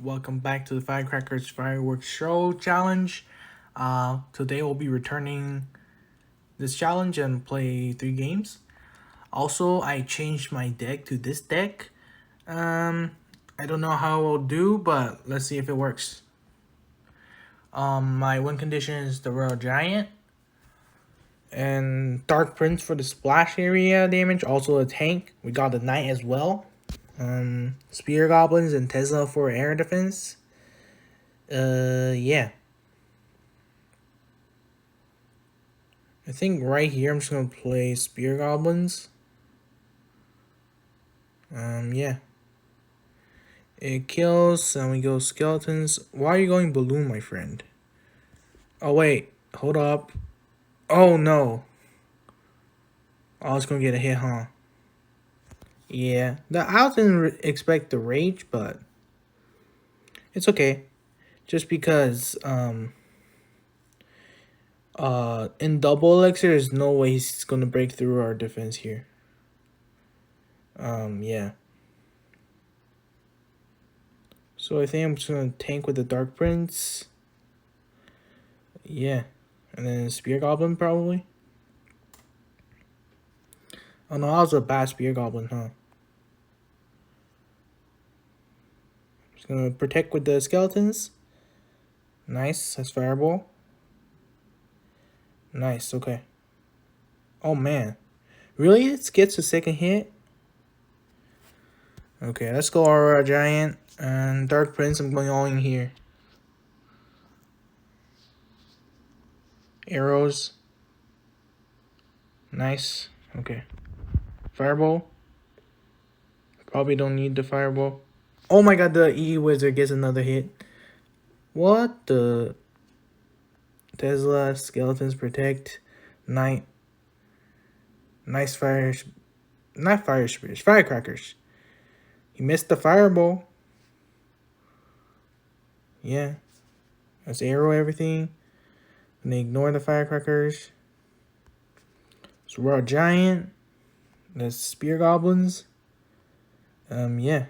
Welcome back to the FireCrackers Fireworks Show Challenge. Today we'll be returning this challenge and play 3 games. Also, I changed my deck to this deck. I don't know how I'll do, but let's see if it works. My win condition is the Royal Giant. And Dark Prince for the splash area damage. Also a tank. We got the Knight as well. Spear Goblins and Tesla for air defense. Yeah. I think right here I'm just gonna play Spear Goblins. Yeah. It kills, and we go Skeletons. Why are you going Balloon, my friend? Oh, wait. Hold up. Oh, no. I was gonna get a hit, huh? Yeah. I didn't expect the Rage, but it's okay. Just because, in double elixir, there's no way he's gonna break through our defense here. Yeah. So I think I'm just gonna tank with the Dark Prince. Yeah. And then Spear Goblin, probably. Oh no, that was a bad Spear Goblin, huh? Just gonna protect with the Skeletons. Nice, that's Fireball. Nice, okay. Oh man. Really? It gets a second hit? Okay, let's go Aurora Giant. And Dark Prince, I'm going all in here. Arrows. Nice. Okay. Fireball. Probably don't need the Fireball. Oh my god, the E Wizard gets another hit. What the? Tesla, Skeletons protect. Knight. Nice fire. Not fire spears. Firecrackers. He missed the Fireball. Yeah. Let's arrow everything. And they ignore the Firecrackers. So we're a Giant. That's Spear Goblins. Yeah.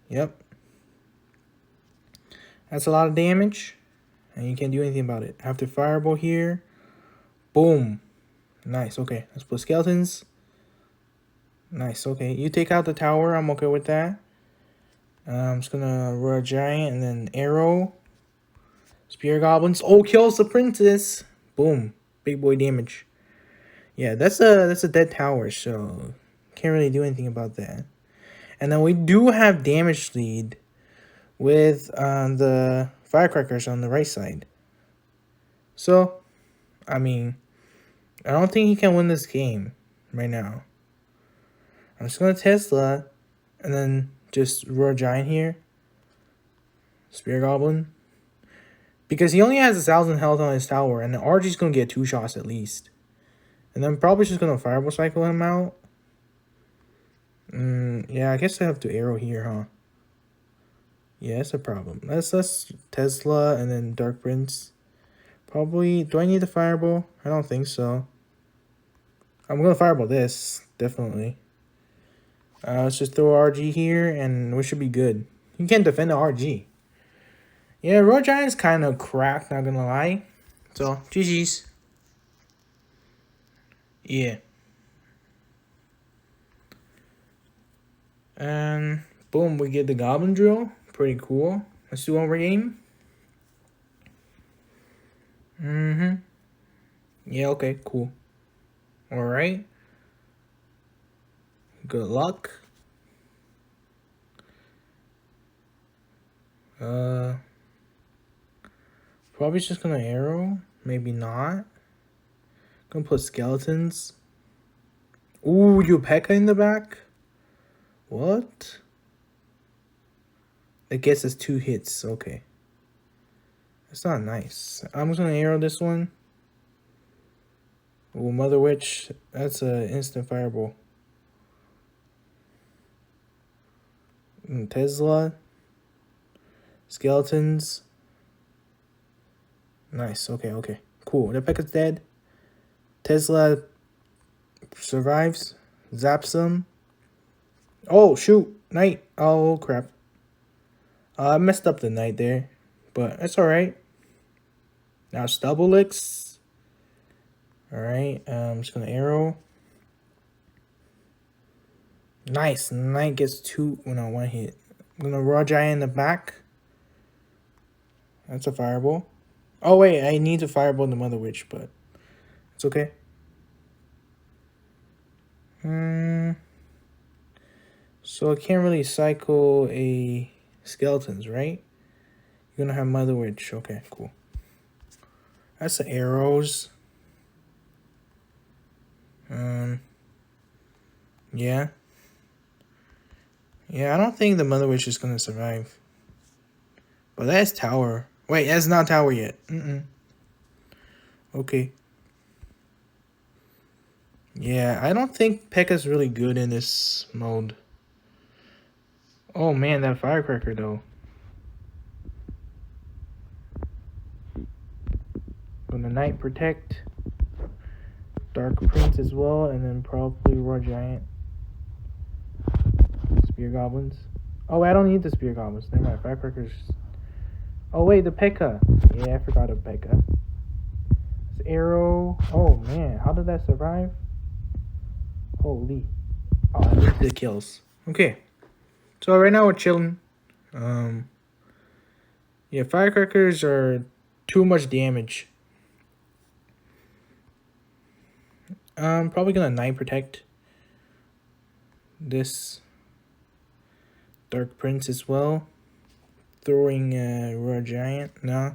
Yep. That's a lot of damage. And you can't do anything about it. After Fireball here. Boom. Nice. Okay. Let's put Skeletons. Nice. Okay. You take out the tower. I'm okay with that. I'm just gonna roar a Giant and then arrow. Spear Goblins. Oh, kills the Princess. Boom. Big boy damage. Yeah, that's a dead tower, so can't really do anything about that. And then we do have damage lead with the Firecrackers on the right side. So, I mean, I don't think he can win this game right now. I'm just gonna Tesla and then just roar Giant here. Spear Goblin. Because he only has 1,000 health on his tower, and the RG's gonna get 2 shots at least. And then probably just gonna Fireball Cycle him out. Yeah, I guess I have to arrow here, huh? Yeah, that's a problem. Let's Tesla and then Dark Prince. Probably, do I need the Fireball? I don't think so. I'm gonna Fireball this, definitely. Let's just throw RG here, and we should be good. You can't defend the RG. Yeah, Royal Giant's kind of cracked, not gonna lie. So, GG's. Yeah. And boom, we get the Goblin Drill. Pretty cool. Let's do one more game. Yeah, okay, cool. Alright. Good luck. Probably just gonna arrow. Maybe not. Gonna put Skeletons. Ooh, you P.E.K.K.A in the back? What? It gets us 2 hits. Okay. That's not nice. I'm just gonna arrow this one. Ooh, Mother Witch. That's an instant Fireball. Tesla. Skeletons. Nice. Okay, okay. Cool. The P.E.K.K.A's dead. Tesla survives. Zaps him. Oh, shoot. Knight. Oh, crap. I messed up the knight there. But that's alright. Now it's double licks. Alright, I'm just gonna arrow. Nice. Knight gets two. Well, no, one hit. I'm gonna raw giant in the back. That's a fireball. Oh, wait. I need to fireball the Mother Witch, but it's okay. So I can't really cycle a skeletons, right? You're gonna have Mother Witch. Okay, cool. That's the arrows. Yeah. Yeah, I don't think the Mother Witch is gonna survive. But that's tower. Wait, that's not tower yet. Okay. Yeah, I don't think P.E.K.K.A.'s really good in this mode. Oh man, that firecracker though. Gonna Knight protect. Dark Prince as well, and then probably Raw Giant. Spear Goblins. Oh, I don't need the Spear Goblins. Never mind, Firecrackers. Oh wait, the P.E.K.K.A. Yeah, I forgot of P.E.K.K.A. This arrow. Oh man, how did that survive? Holy. Oh, I need the kills. Okay. So right now we're chilling. Yeah, Firecrackers are too much damage. I'm probably gonna Knight protect this Dark Prince as well. Throwing Raw Giant. Nah.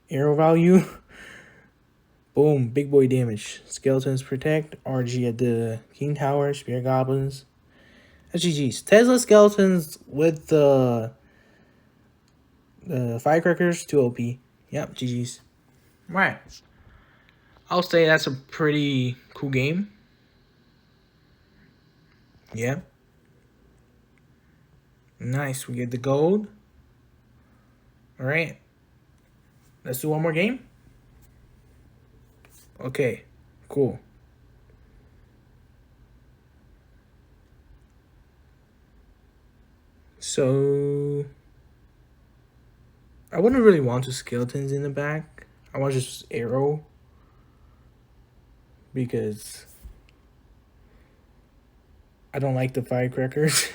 Arrow value. Boom. Big boy damage. Skeletons protect. RG at the King Tower. Spear Goblins. That's GG's. Tesla Skeletons with the Firecrackers. 2 OP. Yep, GG's. Right. I'll say that's a pretty cool game. Yeah. Nice. We get the gold. Alright. Let's do one more game. Okay. Cool. So I wouldn't really want the skeletons in the back. I want just arrow. Because I don't like the firecrackers.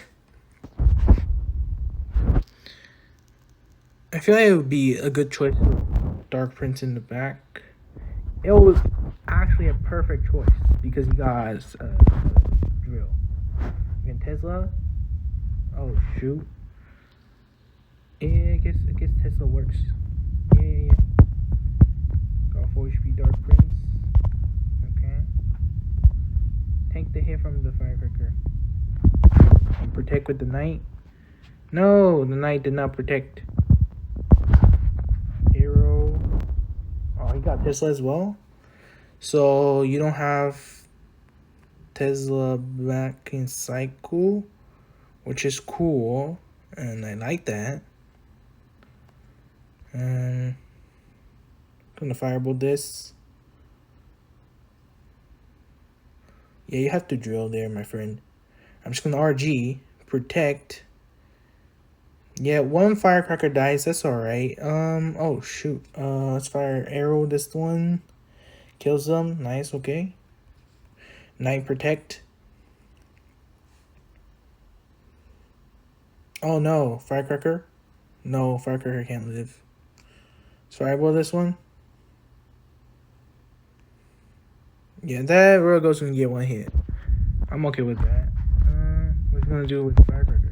I feel like it would be a good choice with Dark Prince in the back. It was actually a perfect choice because he got drill. Again, Tesla. Oh shoot. Yeah, I guess Tesla works. Yeah. Got 4 HP Dark Prince. Okay. Tank the hit from the firecracker. And protect with the Knight. No, the Knight did not protect. Arrow. Oh, he got Tesla as well. So you don't have Tesla back in cycle, which is cool, and I like that. Gonna fireball this. Yeah, you have to drill there, my friend. I'm just gonna RG protect. Yeah, 1 firecracker dies. That's all right. Oh shoot. Let's fire arrow this one. Kills them. Nice. Okay. Knight protect. Oh no, firecracker. No, firecracker can't live. Let's fireball this one. Yeah, that royal ghost gonna get 1 hit. I'm okay with that. What's gonna do with the firecrackers?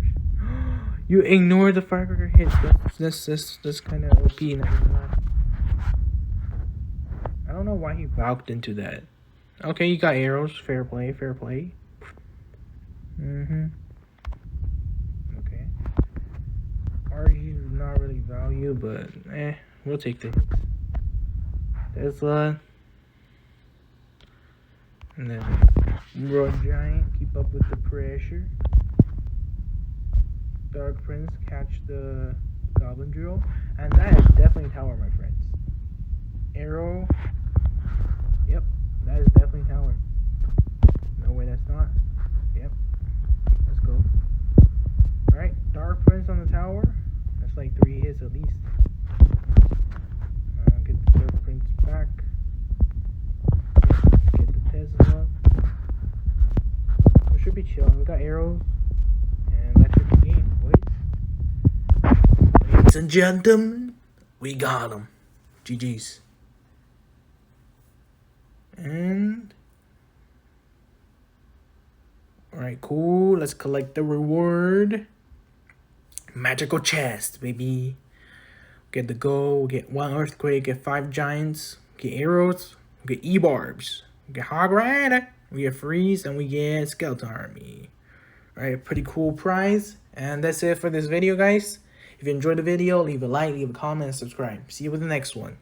You ignore the firecracker hits. That's kind of OP. I don't know why he balked into that. Okay, you got arrows. Fair play. Okay. RG is not really value, but we'll take the hits. Tesla. And then Raw Giant, keep up with the pressure. Dark Prince, catch the Goblin Drill. And that is definitely tower, my friends. Arrow. Yep, that is definitely tower. No way that's not. Yep. Let's go. ladies and gentlemen, we got him. GG's. And alright, cool. Let's collect the reward. Magical chest, baby. Get the gold, get 1 earthquake, get 5 giants, get arrows, get E-barbs, get hog rider, we get freeze, and we get skeleton army. Alright, pretty cool prize. And that's it for this video, guys. If you enjoyed the video, leave a like, leave a comment, and subscribe. See you with the next one.